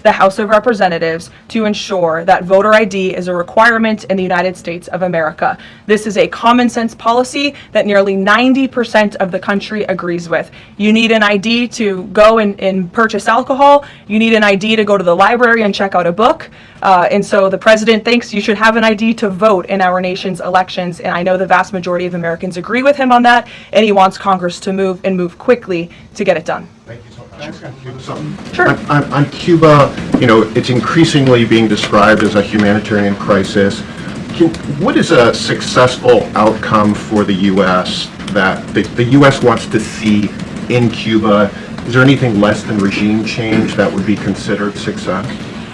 the House of Representatives to ensure that voter ID is a requirement in the United States of America. This is a common sense policy that nearly 90% of the country agrees with. You need an ID to go and purchase alcohol. You need an ID to go to the library and check out a book. And so the president thinks you should have an ID to vote in our nation's elections. And I know the vast majority of Americans agree with him on that. And he wants Congress to move quickly to get it done. Thank you so much. Sure. On Cuba, it's increasingly being described as a humanitarian crisis. What is a successful outcome for the U.S. that the U.S. wants to see in Cuba? Is there anything less than regime change that would be considered success?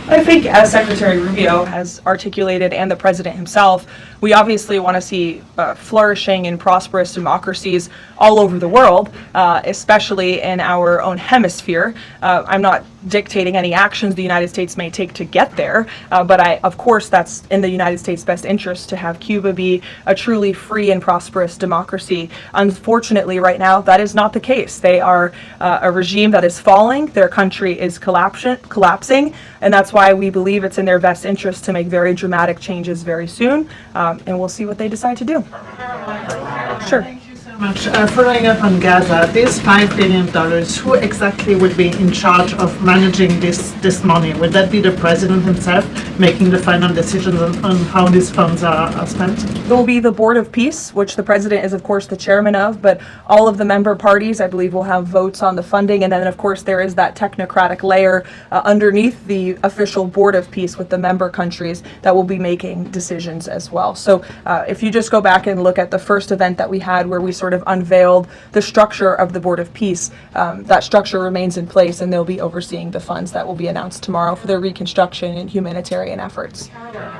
I think, as Secretary Rubio has articulated and the president himself, we obviously want to see flourishing and prosperous democracies all over the world, especially in our own hemisphere. I'm not dictating any actions the United States may take to get there, but of course that's in the United States' best interest to have Cuba be a truly free and prosperous democracy. Unfortunately, right now, that is not the case. They are a regime that is falling, their country is collapsing, and that's why we believe it's in their best interest to make very dramatic changes very soon, and we'll see what they decide to do. Sure. Thank you so much. Following up on Gaza, this $5 billion, who exactly would be in charge of managing this money? Would that be the president himself making the final decisions on how these funds are spent? It will be the Board of Peace, which the president is, of course, the chairman of, but all of the member parties, I believe, will have votes on the funding. And then, of course, there is that technocratic layer underneath the official Board of Peace with the member countries that will be making decisions as well. So if you just go back and look at the first event that we had where we sort of unveiled the structure of the Board of Peace, that structure remains in place, and they'll be overseeing the funds that will be announced tomorrow for their reconstruction and humanitarian efforts.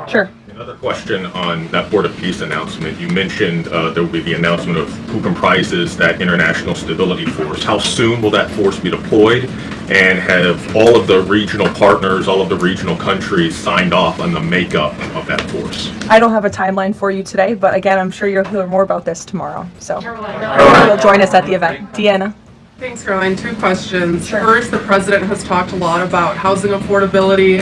Sure. Another question on that Board of Peace announcement. You mentioned there will be the announcement of who comprises that International Stability Force. How soon will that force be deployed? And have all of the regional partners, all of the regional countries signed off on the makeup of that force? I don't have a timeline for you today, but again, I'm sure you'll hear more about this tomorrow. So you'll join us at the event. Deanna. Thanks, Caroline. Two questions. Sure. First, the president has talked a lot about housing affordability,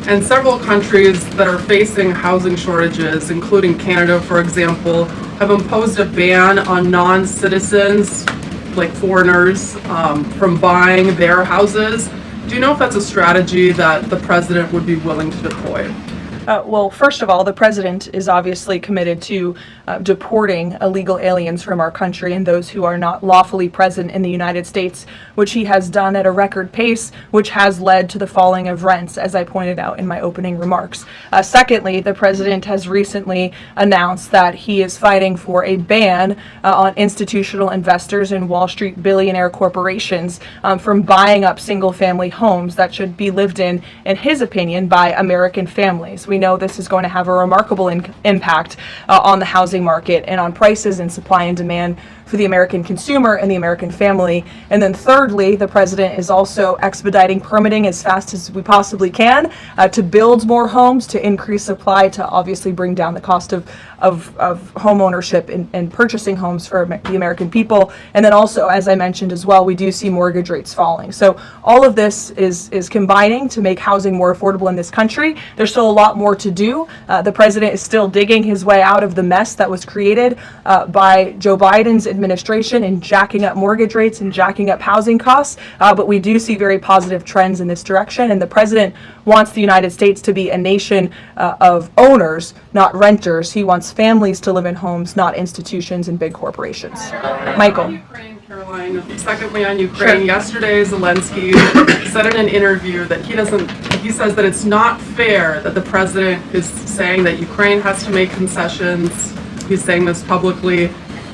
and several countries that are facing housing shortages, including Canada, for example, have imposed a ban on non-citizens, like foreigners, from buying their houses. Do you know if that's a strategy that the president would be willing to deploy? Well, first of all, the president is obviously committed to deporting illegal aliens from our country and those who are not lawfully present in the United States, which he has done at a record pace, which has led to the falling of rents, as I pointed out in my opening remarks. Secondly, the president has recently announced that he is fighting for a ban on institutional investors and Wall Street billionaire corporations from buying up single-family homes that should be lived in his opinion, by American families. We know this is going to have a remarkable impact on the housing market and on prices and supply and demand for the American consumer and the American family. And then thirdly, the president is also expediting permitting as fast as we possibly can to build more homes, to increase supply, to obviously bring down the cost of home ownership and purchasing homes for the American people. And then also, as I mentioned as well, we do see mortgage rates falling. So all of this is combining to make housing more affordable in this country. There's still a lot more to do. The president is still digging his way out of the mess that was created by Joe Biden's administration in jacking up mortgage rates and jacking up housing costs. But we do see very positive trends in this direction. And the president wants the United States to be a nation of owners, not renters. He wants families to live in homes, not institutions and big corporations. Michael. Ukraine, Caroline. Secondly, on Ukraine, Sure. yesterday Zelensky said in an interview that he says that it's not fair that the president is saying that Ukraine has to make concessions. He's saying this publicly,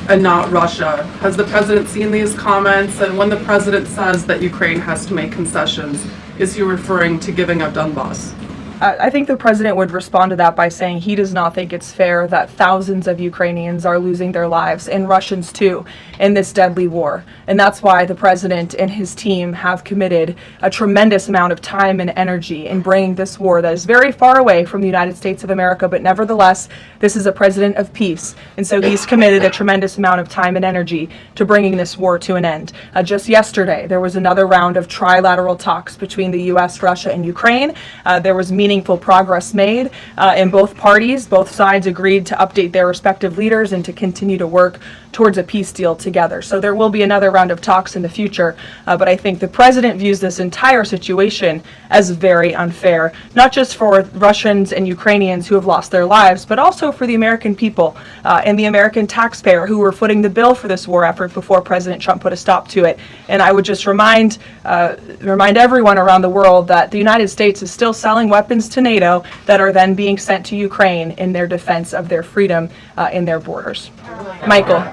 and not Russia. Has the president seen these comments? And when the president says that Ukraine has to make concessions, is he referring to giving up Donbass? I think the president would respond to that by saying he does not think it's fair that thousands of Ukrainians are losing their lives, and Russians too, in this deadly war. And that's why the president and his team have committed a tremendous amount of time and energy in bringing this war that is very far away from the United States of America, but nevertheless, this is a president of peace. And so he's committed a tremendous amount of time and energy to bringing this war to an end. Just yesterday, there was another round of trilateral talks between the U.S., Russia, and Ukraine. There was meaningful progress made in both parties. Both sides agreed to update their respective leaders and to continue to work towards a peace deal together. So there will be another round of talks in the future, but I think the president views this entire situation as very unfair, not just for Russians and Ukrainians who have lost their lives, but also for the American people and the American taxpayer who were footing the bill for this war effort before President Trump put a stop to it. And I would just remind everyone around the world that the United States is still selling weapons to NATO that are then being sent to Ukraine in their defense of their freedom in their borders. Michael.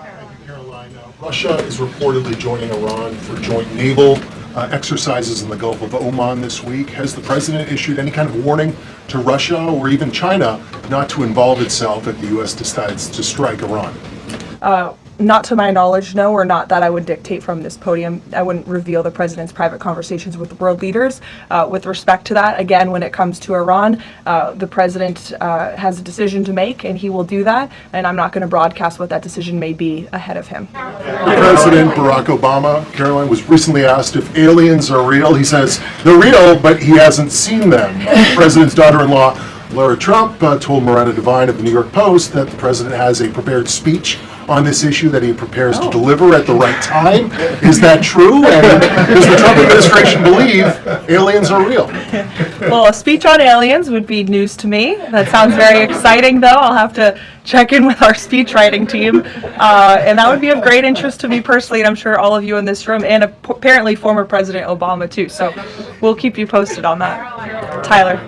Russia is reportedly joining Iran for joint naval exercises in the Gulf of Oman this week. Has the president issued any kind of warning to Russia or even China not to involve itself if the U.S. decides to strike Iran? Not to my knowledge, no, or not that I would dictate from this podium. I wouldn't reveal the president's private conversations with world leaders. With respect to that, again, when it comes to Iran, the president has a decision to make, and he will do that, and I'm not going to broadcast what that decision may be ahead of him. President Barack Obama, Caroline, was recently asked if aliens are real. He says they're real, but he hasn't seen them. The president's daughter-in-law, Lara Trump, told Miranda Devine of the New York Post that the president has a prepared speech on this issue that he prepares to deliver at the right time. Is that true? And does the Trump administration believe aliens are real? Well, a speech on aliens would be news to me. That sounds very exciting, though. I'll have to check in with our speech writing team. And that would be of great interest to me personally, and I'm sure all of you in this room, and apparently former President Obama, too. So we'll keep you posted on that. Tyler.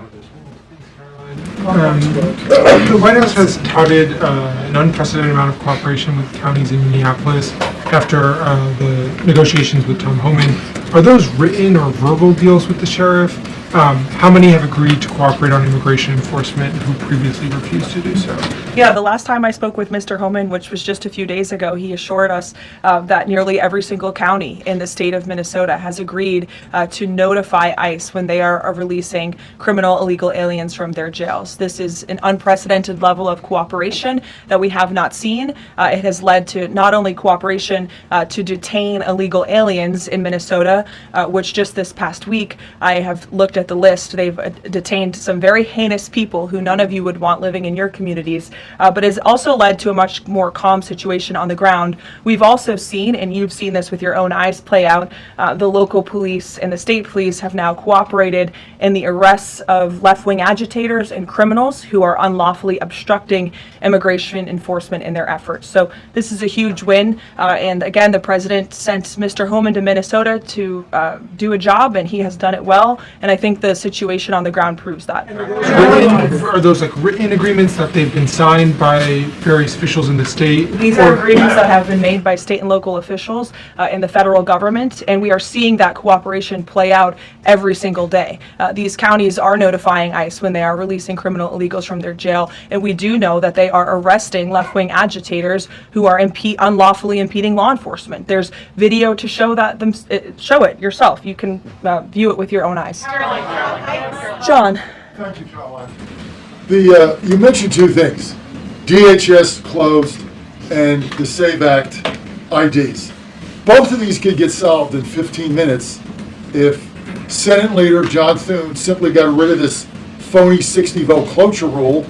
The White House has touted an unprecedented amount of cooperation with counties in Minneapolis after the negotiations with Tom Homan. Are those written or verbal deals with the sheriff? How many have agreed to cooperate on immigration enforcement who previously refused to do so? Yeah, the last time I spoke with Mr. Homan, which was just a few days ago, he assured us that nearly every single county in the state of Minnesota has agreed to notify ICE when they are releasing criminal illegal aliens from their jails. This is an unprecedented level of cooperation that we have not seen. It has led to not only cooperation to detain illegal aliens in Minnesota, which just this past week I have looked at the list. They've detained some very heinous people who none of you would want living in your communities, but has also led to a much more calm situation on the ground. We've also seen, and you've seen this with your own eyes play out, the local police and the state police have now cooperated in the arrests of left-wing agitators and criminals who are unlawfully obstructing immigration enforcement in their efforts. So this is a huge win, and again, the president sent Mr. Homan to Minnesota to do a job, and he has done it well, and I think the situation on the ground proves that. Are those like written agreements that they've been signed by various officials in the state? These are agreements that have been made by state and local officials in the federal government, and we are seeing that cooperation play out every single day. These counties are notifying ICE when they are releasing criminal illegals from their jail, and we do know that they are arresting left-wing agitators who are unlawfully impeding law enforcement. There's video to show that. Show it yourself. You can view it with your own eyes. John. Thank you, Caroline. You mentioned two things, DHS closed and the SAVE Act IDs. Both of these could get solved in 15 minutes if Senate Leader John Thune simply got rid of this phony 60-vote cloture rule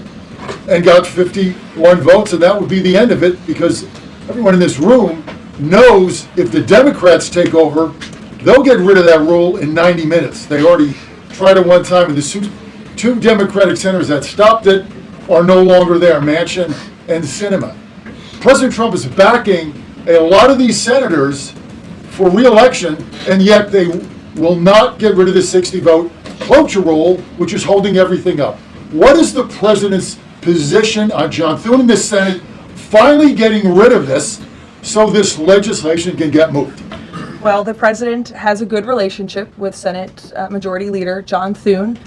and got 51 votes, and that would be the end of it, because everyone in this room knows if the Democrats take over, they'll get rid of that rule in 90 minutes. They already tried it one time, and the two Democratic senators that stopped it are no longer there, Manchin and Sinema. President Trump is backing a lot of these senators for re-election, and yet they will not get rid of the 60-vote cloture rule, which is holding everything up. What is the president's position on John Thune in the Senate finally getting rid of this so this legislation can get moved? Well, the president has a good relationship with Senate Majority Leader John Thune.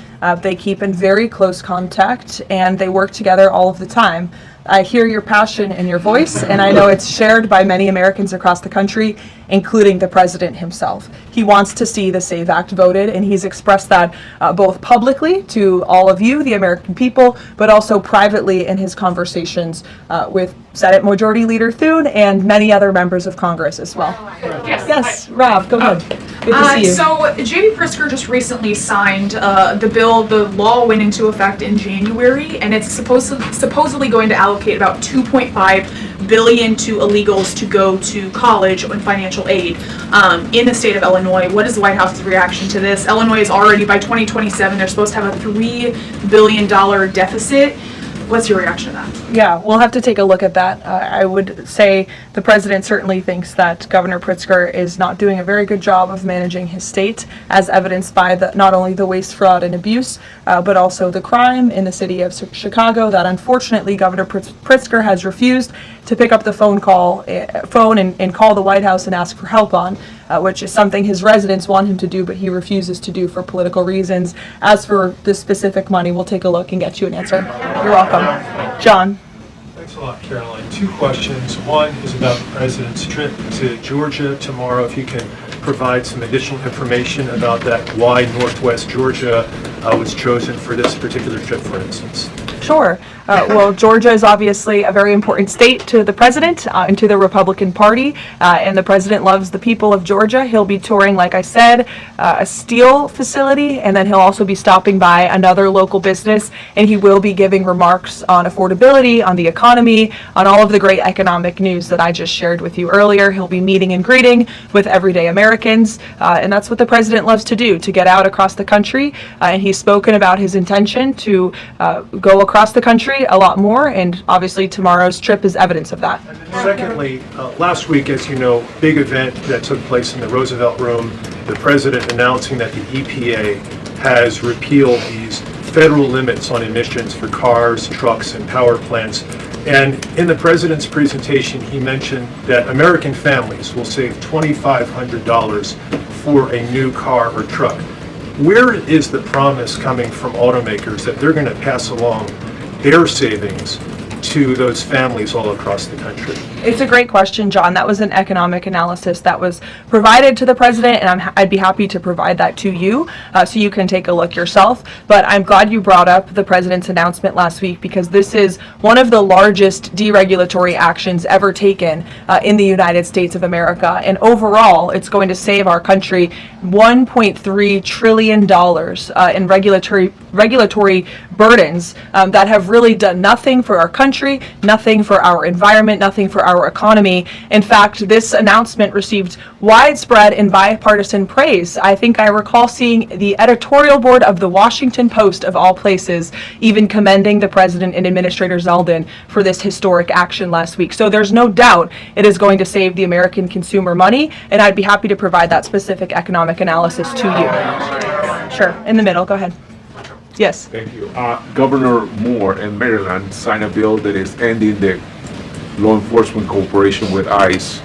They keep in very close contact, and they work together all of the time. I hear your passion in your voice, and I know it's shared by many Americans across the country, including the president himself. He wants to see the SAVE Act voted, and he's expressed that both publicly to all of you, the American people, but also privately in his conversations with Senate Majority Leader Thune and many other members of Congress as well. Yes, Rob, go ahead. Good to see you. So J.B. Pritzker just recently signed the bill. The law went into effect in January, and it's supposedly going to allocate about $2.5 billion to illegals to go to college and financial aid in the state of Illinois. What is the White House's reaction to this? Illinois is already, by 2027, they're supposed to have a $3 billion deficit. What's your reaction to that? Yeah, we'll have to take a look at that. I would say the president certainly thinks that Governor Pritzker is not doing a very good job of managing his state, as evidenced by not only the waste, fraud, and abuse, but also the crime in the city of Chicago that unfortunately Governor Pritzker has refused to pick up the phone and call the White House and ask for help on, which is something his residents want him to do, but he refuses to do for political reasons. As for the specific money, we'll take a look and get you an answer. You're welcome. John. Thanks a lot, Caroline. Two questions. One is about the president's trip to Georgia tomorrow. If you can provide some additional information about that, why Northwest Georgia was chosen for this particular trip, for instance. Sure. Well, Georgia is obviously a very important state to the president and to the Republican Party, and the president loves the people of Georgia. He'll be touring, like I said, a steel facility, and then he'll also be stopping by another local business, and he will be giving remarks on affordability, on the economy, on all of the great economic news that I just shared with you earlier. He'll be meeting and greeting with everyday Americans, and that's what the president loves to do, to get out across the country, and he's spoken about his intention to go across the country a lot more, and obviously tomorrow's trip is evidence of that. Secondly, last week, as you know, big event that took place in the Roosevelt Room, the president announcing that the EPA has repealed these federal limits on emissions for cars, trucks, and power plants. And in the president's presentation, he mentioned that American families will save $2,500 for a new car or truck. Where is the promise coming from automakers that they're going to pass along their savings to those families all across the country? It's a great question, John. That was an economic analysis that was provided to the president, and I'd be happy to provide that to you so you can take a look yourself. But I'm glad you brought up the president's announcement last week, because this is one of the largest deregulatory actions ever taken in the United States of America. And overall, it's going to save our country $1.3 trillion in regulatory burdens that have really done nothing for our country, nothing for our environment, nothing for our economy. In fact, this announcement received widespread and bipartisan praise. I think I recall seeing the editorial board of the Washington Post, of all places, even commending the president and Administrator Zeldin for this historic action last week. So there's no doubt it is going to save the American consumer money, and I'd be happy to provide that specific economic analysis to you. Sure, in the middle, go ahead. Yes. Thank you. Governor Moore in Maryland signed a bill that is ending the law enforcement cooperation with ICE.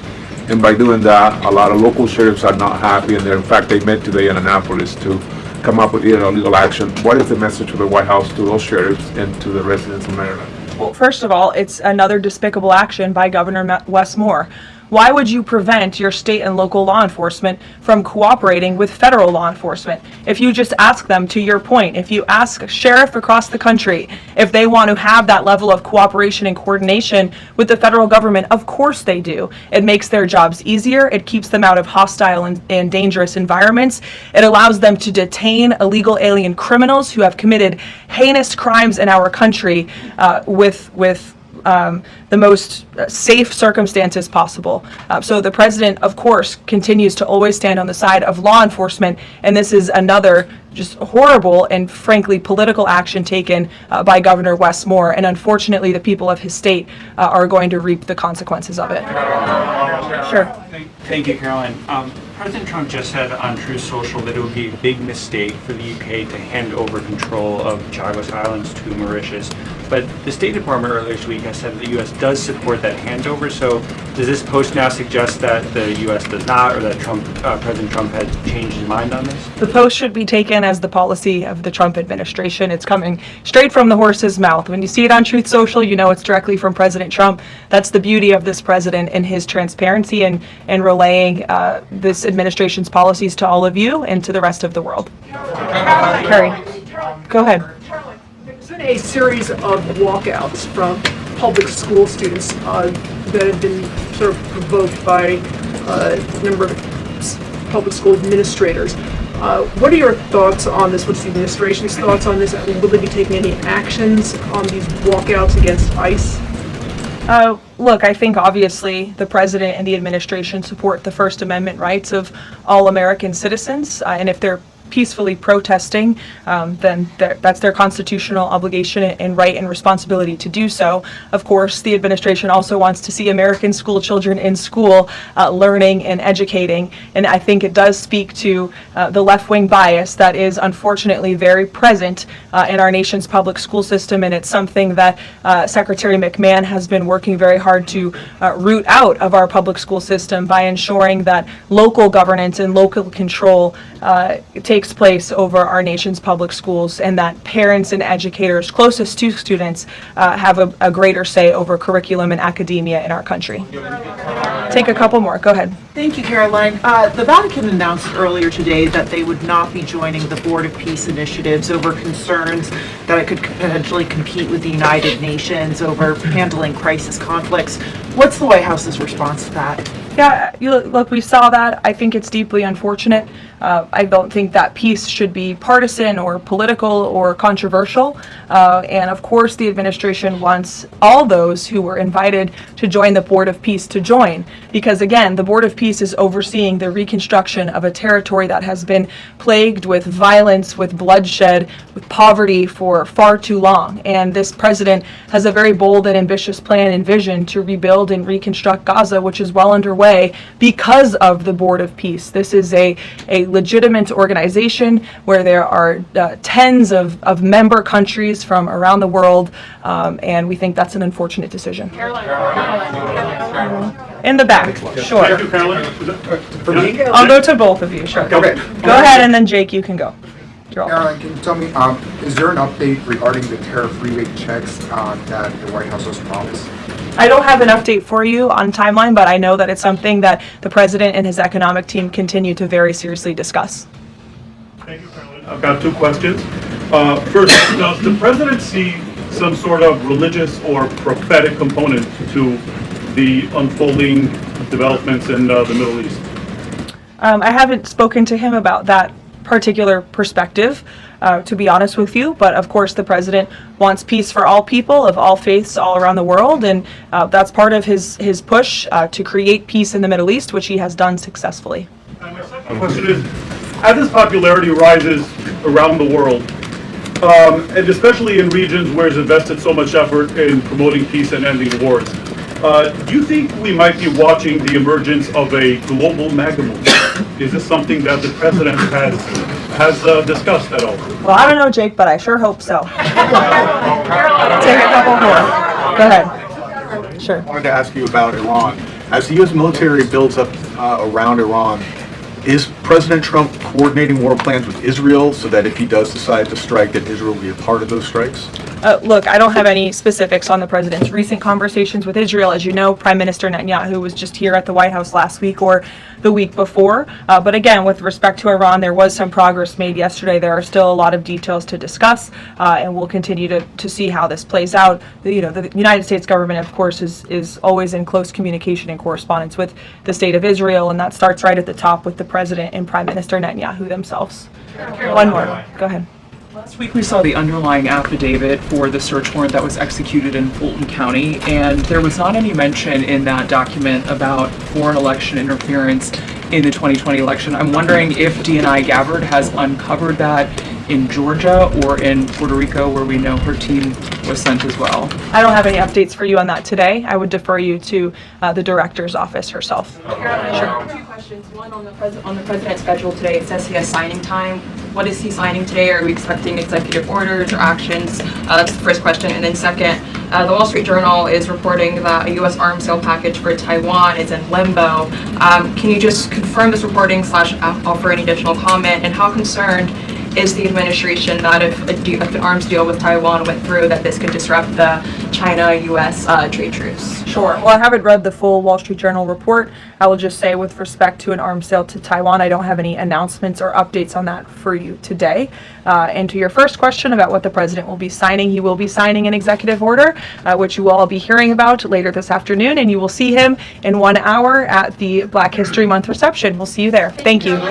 And by doing that, a lot of local sheriffs are not happy, and in fact, they met today in Annapolis to come up with legal action. What is the message of the White House to those sheriffs and to the residents of Maryland? Well, first of all, it's another despicable action by Governor Wes Moore. Why would you prevent your state and local law enforcement from cooperating with federal law enforcement? If you just ask them, to your point, if you ask a sheriff across the country if they want to have that level of cooperation and coordination with the federal government, of course they do. It makes their jobs easier. It keeps them out of hostile and dangerous environments. It allows them to detain illegal alien criminals who have committed heinous crimes in our country with the most safe circumstances possible. So the president, of course, continues to always stand on the side of law enforcement, and this is another just horrible and frankly political action taken by Governor Wes Moore, and unfortunately the people of his state are going to reap the consequences of it. Sure. Thank you, Caroline. President Trump just said on Truth Social that it would be a big mistake for the UK to hand over control of Chagos Islands to Mauritius. but the State Department earlier this week has said that the U.S. does support that handover. So does this post now suggest that the U.S. does not, or that President Trump has changed his mind on this? The post should be taken as the policy of the Trump administration. It's coming straight from the horse's mouth. When you see it on Truth Social, you know it's directly from President Trump. That's the beauty of this president and his transparency and relaying this administration's policies to all of you and to the rest of the world. Carrie, go ahead. There's been a series of walkouts from public school students that have been sort of provoked by a number of public school administrators. What are your thoughts on this? What's the administration's thoughts on this? Will they be taking any actions on these walkouts against ICE? Look, I think obviously the president and the administration support the First Amendment rights of all American citizens, and if they're peacefully protesting, then that's their constitutional obligation and right and responsibility to do so. Of course, the administration also wants to see American school children in school learning and educating, and I think it does speak to the left-wing bias that is unfortunately very present in our nation's public school system, and it's something that Secretary McMahon has been working very hard to root out of our public school system by ensuring that local governance and local control takes place over our nation's public schools, and that parents and educators closest to students have a greater say over curriculum and academia in our country. Take a couple more. Go ahead. Thank you, Caroline. The Vatican announced earlier today that they would not be joining the Board of Peace initiatives over concerns that it could potentially compete with the United Nations over handling crisis conflicts. What's the White House's response to that? Yeah, look, we saw that. I think it's deeply unfortunate. I don't think that peace should be partisan or political or controversial. And of course, the administration wants all those who were invited to join the Board of Peace to join. Because again, the Board of Peace is overseeing the reconstruction of a territory that has been plagued with violence, with bloodshed, with poverty for far too long. And this president has a very bold and ambitious plan and vision to rebuild and reconstruct Gaza, which is well underway because of the Board of Peace. This is a legitimate organization where there are tens of member countries from around the world, and we think that's an unfortunate decision. In the back, sure. I'll go to both of you, sure. Okay. Go ahead, and then Jake, you can go. You're welcome. Caroline, can you tell me, is there an update regarding the tariff rebate checks that the White House has promised? I don't have an update for you on timeline, but I know that it's something that the president and his economic team continue to very seriously discuss. Thank you, Caroline. I've got two questions. First, does the president see some sort of religious or prophetic component to the unfolding developments in the Middle East? I haven't spoken to him about that particular perspective, to be honest with you, but of course the president wants peace for all people of all faiths all around the world, and that's part of his push to create peace in the Middle East, which he has done successfully. And my second question is, as his popularity rises around the world, and especially in regions where he's invested so much effort in promoting peace and ending wars, do you think we might be watching the emergence of a global MAGA movement? Is this something that the president has discussed at all? Well, I don't know, Jake, but I sure hope so. Take a couple more. Go ahead. Sure. I wanted to ask you about Iran. As the U.S. military builds up around Iran, is President Trump coordinating war plans with Israel so that if he does decide to strike, that Israel will be a part of those strikes? Look, I don't have any specifics on the president's recent conversations with Israel. As you know, Prime Minister Netanyahu was just here at the White House last week or the week before. But again, with respect to Iran, there was some progress made yesterday. There are still a lot of details to discuss, and we'll continue to see how this plays out. The United States government, of course, is always in close communication and correspondence with the state of Israel, and that starts right at the top with the president and Prime Minister Netanyahu themselves. One more. Go ahead. Last week we saw the underlying affidavit for the search warrant that was executed in Fulton County, and there was not any mention in that document about foreign election interference in the 2020 election. I'm wondering if DNI Gabbard has uncovered that, in Georgia or in Puerto Rico, where we know her team was sent as well? I don't have any updates for you on that today. I would defer you to the director's office herself. Two questions. One on the president's schedule today. It says he has signing time. What is he signing today? Are we expecting executive orders or actions? That's the first question. And then second, the Wall Street Journal is reporting that a U.S. arms sale package for Taiwan is in limbo. Can you just confirm this reporting / offer any additional comment? And how concerned is the administration that if an arms deal with Taiwan went through, that this could disrupt the China-U.S. Trade truce? Sure. Well, I haven't read the full Wall Street Journal report. I will just say with respect to an arms sale to Taiwan, I don't have any announcements or updates on that for you today. And to your first question about what the president will be signing, he will be signing an executive order, which you will all be hearing about later this afternoon, and you will see him in 1 hour at the Black History Month reception. We'll see you there. Thank you.